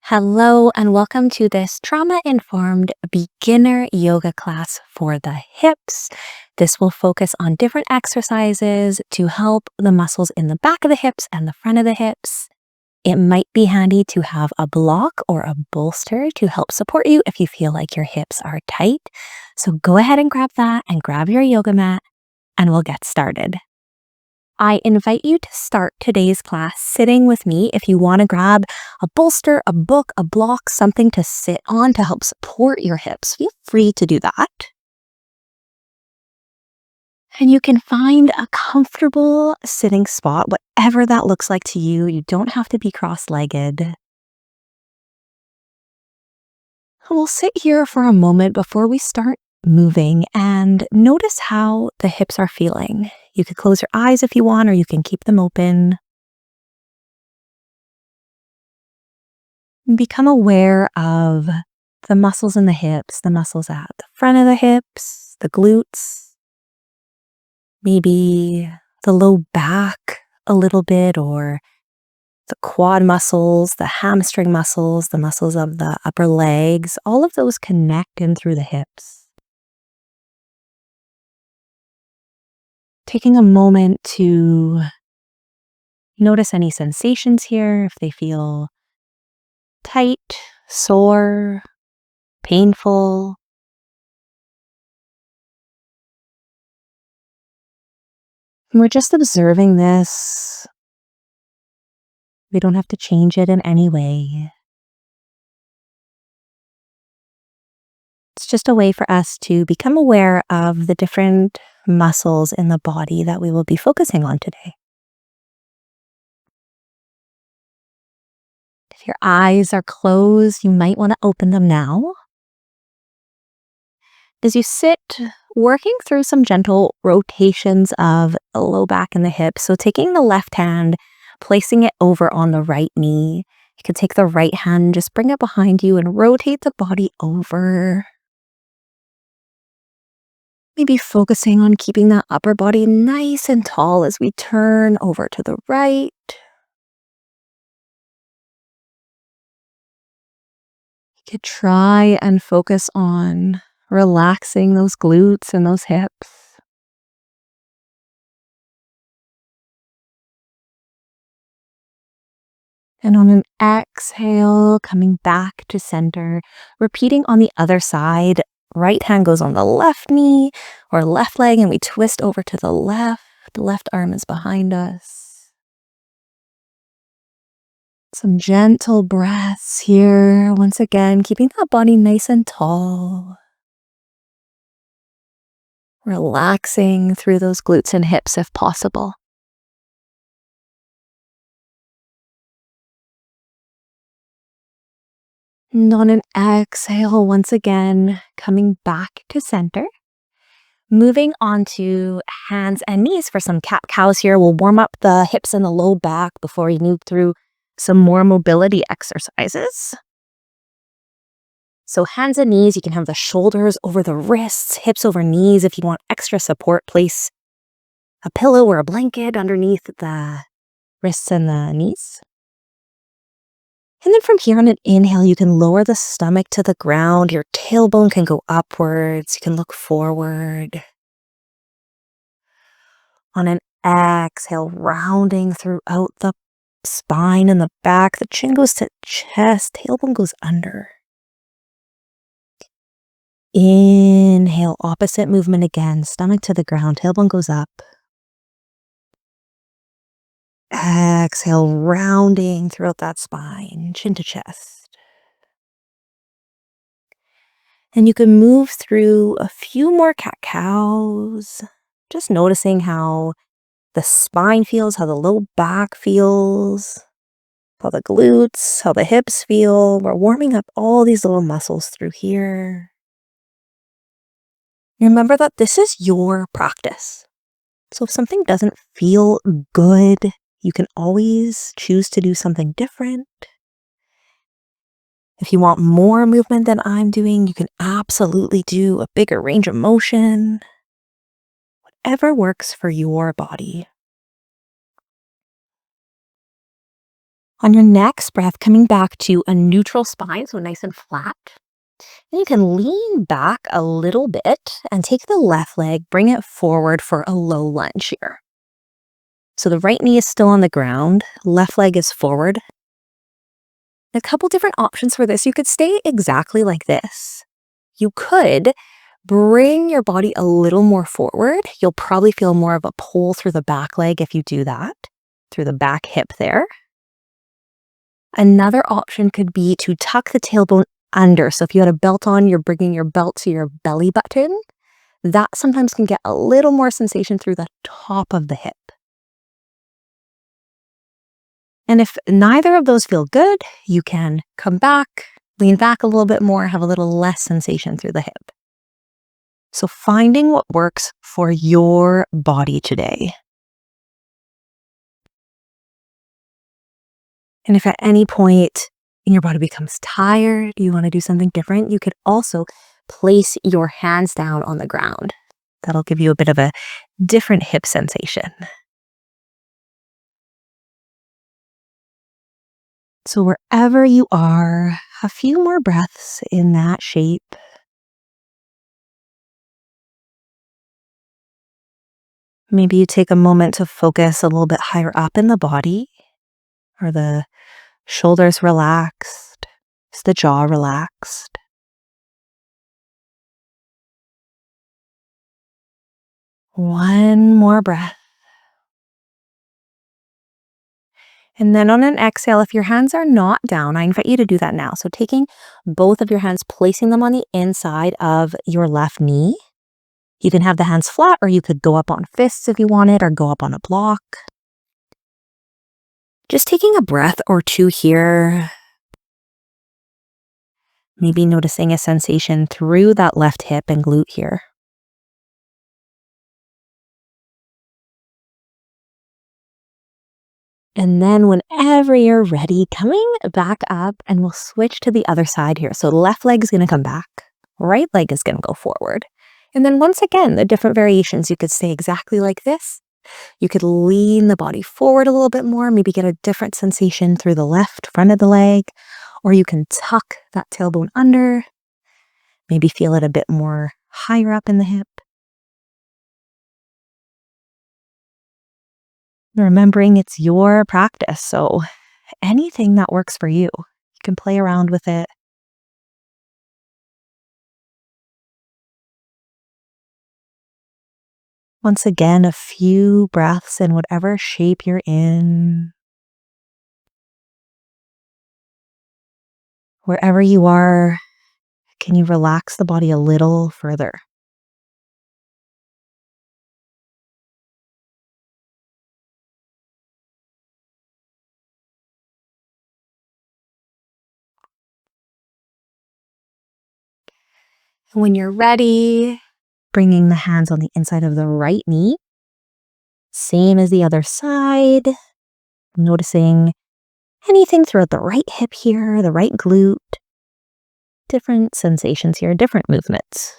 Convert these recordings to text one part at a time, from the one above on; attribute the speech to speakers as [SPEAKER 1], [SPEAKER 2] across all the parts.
[SPEAKER 1] Hello, and welcome to this trauma-informed beginner yoga class for the hips. This will focus on different exercises to help the muscles in the back of the hips and the front of the hips. It might be handy to have a block or a bolster to help support you if you feel like your hips are tight. So go ahead and grab that and grab your yoga mat, and we'll get started. I invite you to start today's class sitting with me. If you want to grab a bolster, a book, a block, something to sit on to help support your hips, feel free to do that. And you can find a comfortable sitting spot, whatever that looks like to you. You don't have to be cross-legged. We'll sit here for a moment before we start moving and notice how the hips are feeling. You could close your eyes if you want, or you can keep them open. Become aware of the muscles in the hips, the muscles at the front of the hips, the glutes, maybe the low back a little bit, or the quad muscles, the hamstring muscles, the muscles of the upper legs. All of those connect in through the hips. Taking a moment to notice any sensations here, if they feel tight, sore, painful. And we're just observing this. We don't have to change it in any way. It's just a way for us to become aware of the different muscles in the body that we will be focusing on today. If your eyes are closed, you might want to open them now. As you sit, working through some gentle rotations of the low back and the hips. So taking the left hand, placing it over on the right knee. You can take the right hand, just bring it behind you and rotate the body over. Maybe focusing on keeping that upper body nice and tall as we turn over to the right. You could try and focus on relaxing those glutes and those hips. And on an exhale, coming back to center, repeating on the other side. Right hand goes on the left knee or left leg, and we twist over to the left. The left arm is behind us. Some gentle breaths here. Once again, keeping that body nice and tall. Relaxing through those glutes and hips if possible. And on an exhale, once again, coming back to center. Moving on to hands and knees for some cat-cows here. We'll warm up the hips and the low back before we move through some more mobility exercises. So hands and knees, you can have the shoulders over the wrists, hips over knees. If you want extra support, place a pillow or a blanket underneath the wrists and the knees. And then from here on an inhale, you can lower the stomach to the ground. Your tailbone can go upwards. You can look forward. On an exhale, rounding throughout the spine and the back. The chin goes to chest, tailbone goes under. Inhale, opposite movement again. Stomach to the ground, tailbone goes up. Exhale, rounding throughout that spine, chin to chest. And you can move through a few more cat-cows, just noticing how the spine feels, how the low back feels, how the glutes, how the hips feel. We're warming up all these little muscles through here. Remember that this is your practice. So if something doesn't feel good, you can always choose to do something different. If you want more movement than I'm doing, you can absolutely do a bigger range of motion. Whatever works for your body. On your next breath, coming back to a neutral spine, so nice and flat. And you can lean back a little bit and take the left leg, bring it forward for a low lunge here. So the right knee is still on the ground, left leg is forward. A couple different options for this. You could stay exactly like this. You could bring your body a little more forward. You'll probably feel more of a pull through the back leg if you do that, through the back hip there. Another option could be to tuck the tailbone under. So if you had a belt on, you're bringing your belt to your belly button. That sometimes can get a little more sensation through the top of the hip. And if neither of those feel good, you can come back, lean back a little bit more, have a little less sensation through the hip. So finding what works for your body today. And if at any point your body becomes tired, you want to do something different, you could also place your hands down on the ground. That'll give you a bit of a different hip sensation. So wherever you are, a few more breaths in that shape. Maybe you take a moment to focus a little bit higher up in the body. Are the shoulders relaxed? Is the jaw relaxed? One more breath. And then on an exhale, if your hands are not down, I invite you to do that now. So taking both of your hands, placing them on the inside of your left knee. You can have the hands flat, or you could go up on fists if you wanted, or go up on a block. Just taking a breath or two here. Maybe noticing a sensation through that left hip and glute here. And then whenever you're ready, coming back up, and we'll switch to the other side here. So left leg is going to come back. Right leg is going to go forward. And then once again, the different variations, you could stay exactly like this. You could lean the body forward a little bit more, maybe get a different sensation through the left front of the leg, or you can tuck that tailbone under, maybe feel it a bit more higher up in the hip. Remembering it's your practice, so anything that works for you, you can play around with it. Once again, a few breaths in whatever shape you're in. Wherever you are, can you relax the body a little further? When you're ready, bringing the hands on the inside of the right knee. Same as the other side. Noticing anything throughout the right hip here, the right glute. Different sensations here, different movements.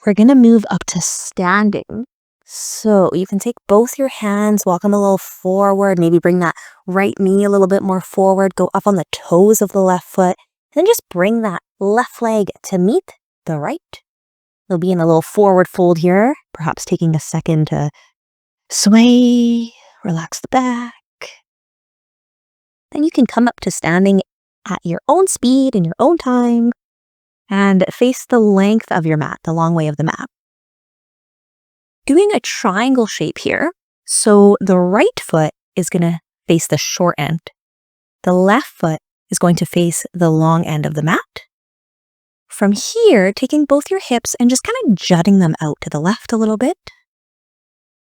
[SPEAKER 1] We're going to move up to standing. So you can take both your hands, walk them a little forward, maybe bring that right knee a little bit more forward, go up on the toes of the left foot, and then just bring that left leg to meet the right. You'll be in a little forward fold here, perhaps taking a second to sway, relax the back. Then you can come up to standing at your own speed in your own time and face the length of your mat, the long way of the mat. Doing a triangle shape here. So the right foot is going to face the short end. The left foot is going to face the long end of the mat. From here, taking both your hips and just kind of jutting them out to the left a little bit.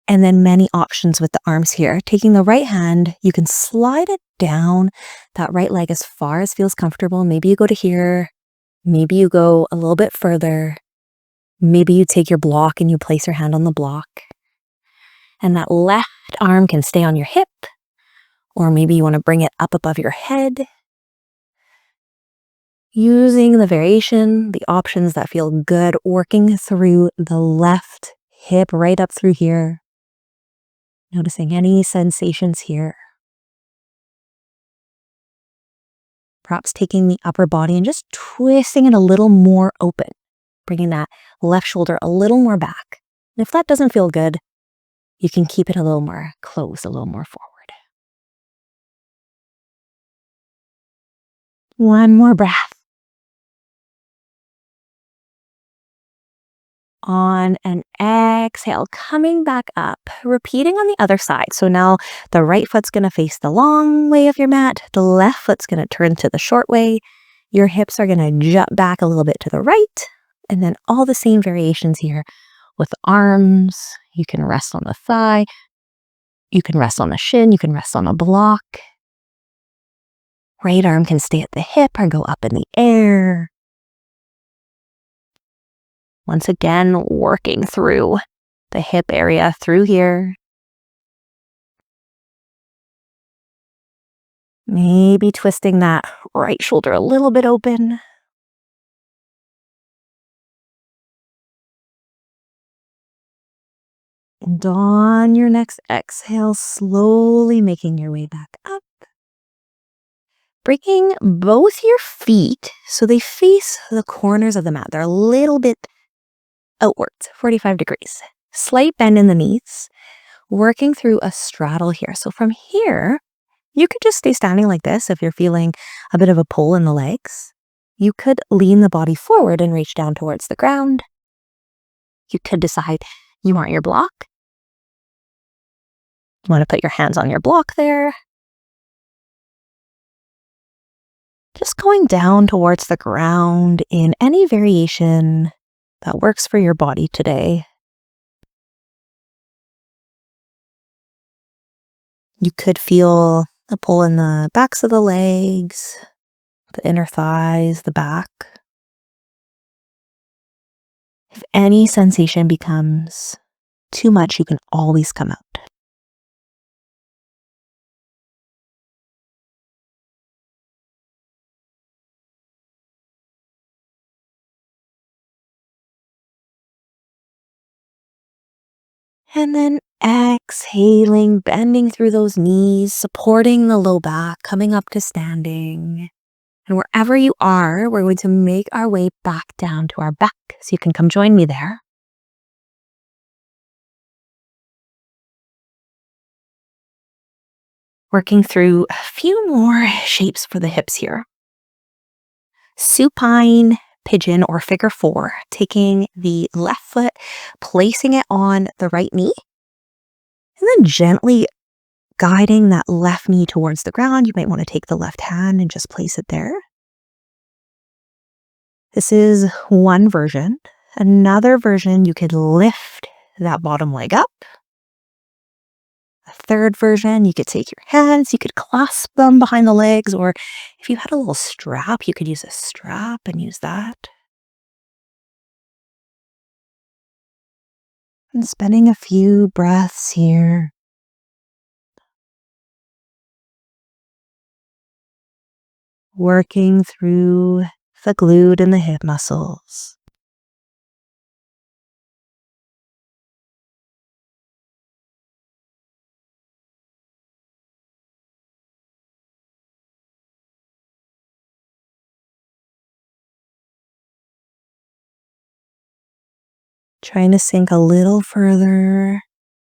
[SPEAKER 1] And then many options with the arms here. Taking the right hand, you can slide it down that right leg as far as feels comfortable. Maybe you go to here. Maybe you go a little bit further. Maybe you take your block and you place your hand on the block. And that left arm can stay on your hip, Or maybe you want to bring it up above your head. Using the variation, the options that feel good, working through the left hip right up through here. Noticing any sensations here. Perhaps taking the upper body and just twisting it a little more open, bringing that left shoulder a little more back. And if that doesn't feel good, you can keep it a little more closed, a little more forward. One more breath. On an exhale, coming back up, repeating on the other side. So now the right foot's going to face the long way of your mat. The left foot's going to turn to the short way. Your hips are going to jump back a little bit to the right. And then all the same variations here with the arms. You can rest on the thigh. You can rest on the shin. You can rest on a block. Right arm can stay at the hip or go up in the air. Once again, working through the hip area through here. Maybe twisting that right shoulder a little bit open. And on your next exhale, slowly making your way back up. Bringing both your feet so they face the corners of the mat. They're a little bit outwards, 45 degrees. Slight bend in the knees, working through a straddle here. So from here, you could just stay standing like this if you're feeling a bit of a pull in the legs. You could lean the body forward and reach down towards the ground. You could decide you want your block. You want to put your hands on your block there. Just going down towards the ground in any variation that works for your body today. You could feel a pull in the backs of the legs, the inner thighs, the back. If any sensation becomes too much, you can always come out. And then exhaling, bending through those knees, supporting the low back, coming up to standing. And wherever you are, we're going to make our way back down to our back. So you can come join me there. Working through a few more shapes for the hips here. Supine pigeon or figure four, taking the left foot, placing it on the right knee, and then gently guiding that left knee towards the ground. You might want to take the left hand and just place it there. This is one version. Another version, you could lift that bottom leg up. A third version, you could take your hands, you could clasp them behind the legs, or if you had a little strap, you could use a strap and use that. And spending a few breaths here. Working through the glute and the hip muscles. Trying to sink a little further.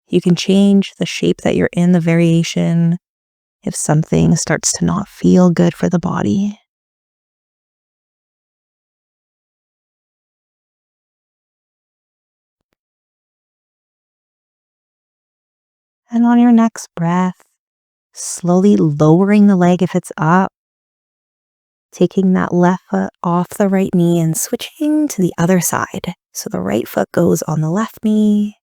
[SPEAKER 1] You can change the shape that you're in, the variation, if something starts to not feel good for the body. And on your next breath, slowly lowering the leg if it's up, taking that left foot off the right knee and switching to the other side. So the right foot goes on the left knee,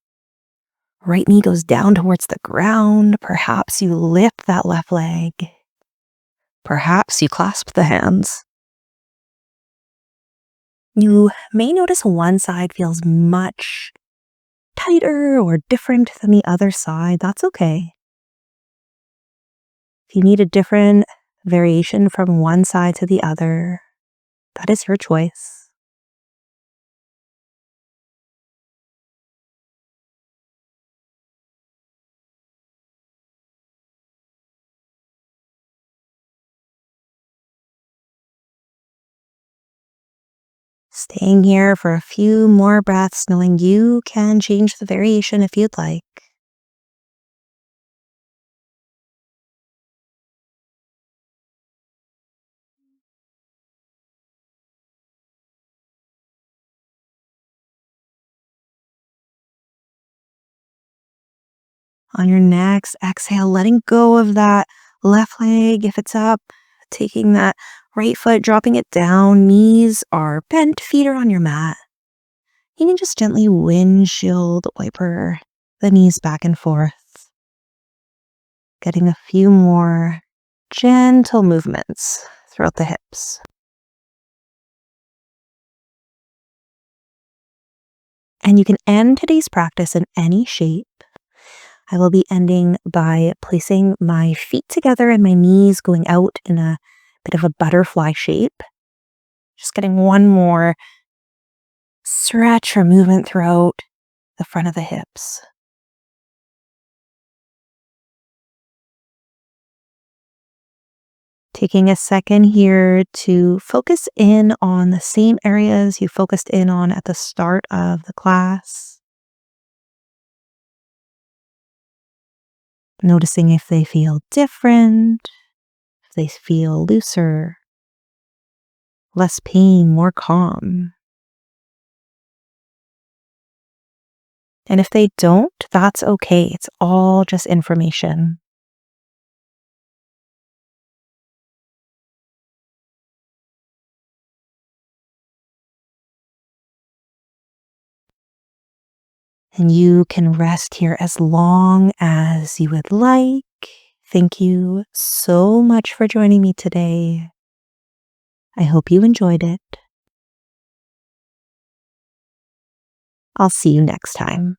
[SPEAKER 1] right knee goes down towards the ground. Perhaps you lift that left leg. Perhaps you clasp the hands. You may notice one side feels much tighter or different than the other side. That's okay. If you need a different variation from one side to the other, that is your choice. Staying here for a few more breaths, knowing you can change the variation if you'd like. On your next exhale, letting go of that left leg if it's up, taking that right foot, dropping it down. Knees are bent, feet are on your mat. You can just gently windshield wiper the knees back and forth, getting a few more gentle movements throughout the hips. And you can end today's practice in any shape. I will be ending by placing my feet together and my knees going out in a bit of a butterfly shape. Just getting one more stretch or movement throughout the front of the hips. Taking a second here to focus in on the same areas you focused in on at the start of the class. Noticing if they feel different, if they feel looser, less pain, more calm. And if they don't, that's okay. It's all just information. And you can rest here as long as you would like. Thank you so much for joining me today. I hope you enjoyed it. I'll see you next time.